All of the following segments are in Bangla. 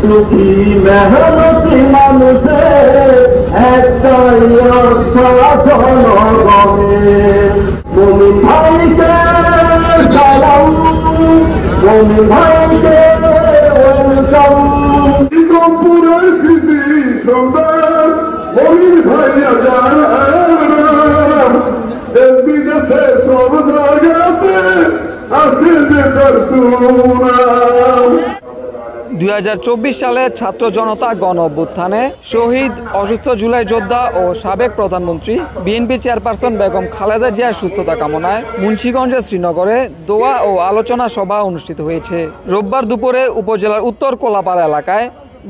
দুঃখী মেহনতি মানুষের একটাই আস্থা জনগণের। মমিন ভাইকে সালাম, মমিন ভাইকে ওয়েলকাম। পুরো কৃতি সংবাদ মমিন ভাই দেশ বিদেশে সব জায়গাতে আছে যে তার সুনাম। 2024 সালে ছাত্র জনতা গণ অভ্যুত্থানে শহীদ অসুস্থ জুলাই যোদ্ধা ও সাবেক প্রধানমন্ত্রী বিএনপি চেয়ারপারসন বেগম খালেদা জিয়ার সুস্থতা কামনায় মুন্সিগঞ্জের শ্রীনগরে দোয়া ও আলোচনা সভা অনুষ্ঠিত হয়েছে। রোববার দুপুরে উপজেলার উত্তর কোলাপাড়া এলাকায়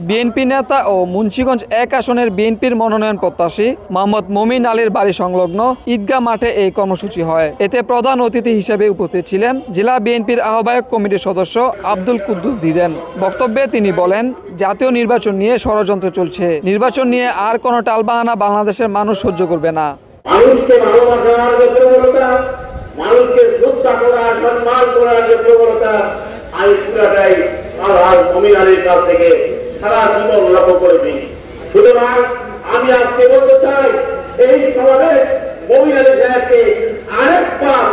বিএনপি নেতা ও মুন্সিগঞ্জ 1 আসনের বিএনপির মনোনয়ন প্রত্যাশী মোহাম্মদ মমিন আলীর বাড়ি সংলগ্ন ঈদগাহ মাঠে এই কর্মসূচি হয়। এতে প্রধান অতিথি হিসেবে উপস্থিত ছিলেন জেলা বিএনপির আহ্বায়ক কমিটির সদস্য আব্দুল কুদ্দুস ধীরেন। বক্তব্যে তিনি বলেন, জাতীয় নির্বাচন নিয়ে ষড়যন্ত্র চলছে। নির্বাচন নিয়ে আর কোনো টালবাহানা বাংলাদেশের মানুষ সহ্য করবে না। মানুষকে ভালোবাসার যে প্রবণতা, মানুষকে শ্রদ্ধা করার, সম্মান করার যে প্রবণতা, আমি পুরাটাই আলহাজ মমিন আলীর কাছ থেকে সারা জীবন লক্ষ্য করেছি। সুতরাং আমি আজকে বলতে চাই, এই সমাবেশ মমিন আলী সাহেবকে আরেকবার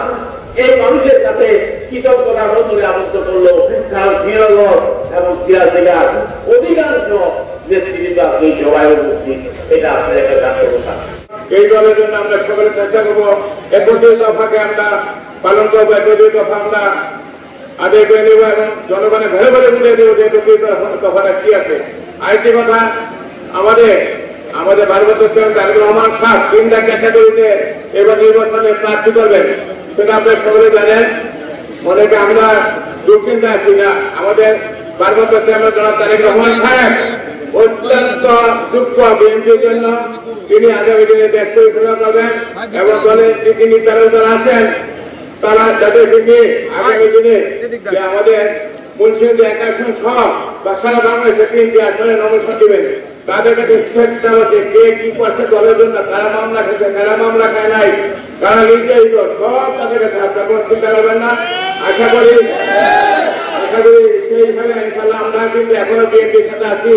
এই মানুষের কাছে কৃতজ্ঞতা বন্ধনে আবদ্ধ করলো। কারণ শ্রীনগর এবং সিরাজগঞ্জের অধিকাংশ নেতৃবৃন্দ এই সভায় উপস্থিত, এটা আপনার একটা বাস্তবতা। এই দলের জন্য আমরা সকলে চেষ্টা করবো 31 দফাকে আমরা পালন করবো। 31 দফা আমরা আদায় করে নেব এবং জনগণের ঘরে ঘরে বুঝিয়ে দেবো যে 31 দফাটা কি আছে। আরেকটি কথা, আমাদের ভারপ্রাপ্ত চেয়ারম্যান তারেক রহমান সাহেব 3টা ক্যাটাগরিতে এবার নির্বাচনে প্রার্থী করবেন, সেটা আপনারা সকলে জানেন। অনেকে আমরা দুশ্চিন্তা আছি না। আমাদের ভারপ্রাপ্ত চেয়ারম্যান জনাব তারেক রহমান সাহেব অত্যন্ত যোগ্য বিএনপির জন্য। তিনি আগামী দিনে দেশ পরিচালনা করবেন এবং দলের নীতি নির্ধারণ যারা আছেন তারা যাদের থেকে আগামী দিনে যে আমাদের মুন্সিগঞ্জ 1 আসন সহ বা সারা বাংলাদেশে 3টি আসনে নমিনেশন দিবেন, তাদের কাছে চেষ্টা আছে কে কি করছে দলের জন্য, কারা মামলা খেয়েছে, কারা মামলা খায় নাই, কারা নির্যাতিত, সব তাদের কাছে আপনার কোনো চিন্তা করবেন না। আশা করি সেইভাবে ইনশাআল্লাহ আমরা কিন্তু এখনো বিএনপির সাথে আছি।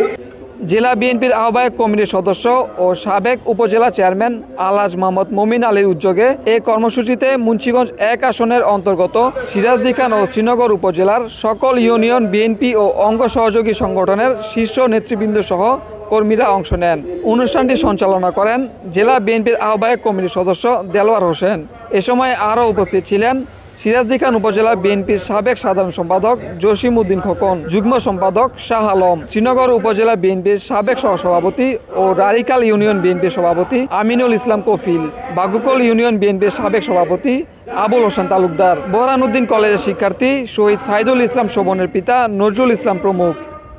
জেলা বিএনপির আহ্বায়ক কমিটির সদস্য ও সাবেক উপজেলা চেয়ারম্যান আলহাজ মোহাম্মদ মমিন আলীর উদ্যোগে এই কর্মসূচিতে মুন্সিগঞ্জ 1 আসনের অন্তর্গত সিরাজদিখান ও শ্রীনগর উপজেলার সকল ইউনিয়ন বিএনপি ও অঙ্গ সহযোগী সংগঠনের শীর্ষ নেতৃবৃন্দ সহ কর্মীরা অংশ নেন। অনুষ্ঠানটি সঞ্চালনা করেন জেলা বিএনপির আহ্বায়ক কমিটির সদস্য দেলোয়ার হোসেন। এ সময় আরও উপস্থিত ছিলেন সিরাজদিখান উপজেলা বিএনপির সাবেক সাধারণ সম্পাদক জসিম উদ্দিন খোকন, যুগ্ম সম্পাদক শাহ আলম, শ্রীনগর উপজেলা বিএনপির সাবেক সহসভাপতি ও রারিকাল ইউনিয়ন বিএনপির সভাপতি আমিনুল ইসলাম কফিল, বাগুকল ইউনিয়ন বিএনপির সাবেক সভাপতি আবুল হোসেন তালুকদার, বোরহানউদ্দিন কলেজের শিক্ষার্থী শহীদ সাইদুল ইসলাম শোভনের পিতা নজরুল ইসলাম প্রমুখ।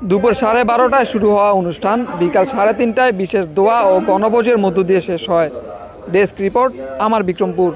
দুপুর 12:30টায় শুরু হওয়া অনুষ্ঠান বিকাল 3:30টায় বিশেষ দোয়া ও গণভোজের মধ্য দিয়ে শেষ হয়। ডেস্ক রিপোর্ট, আমার বিক্রমপুর।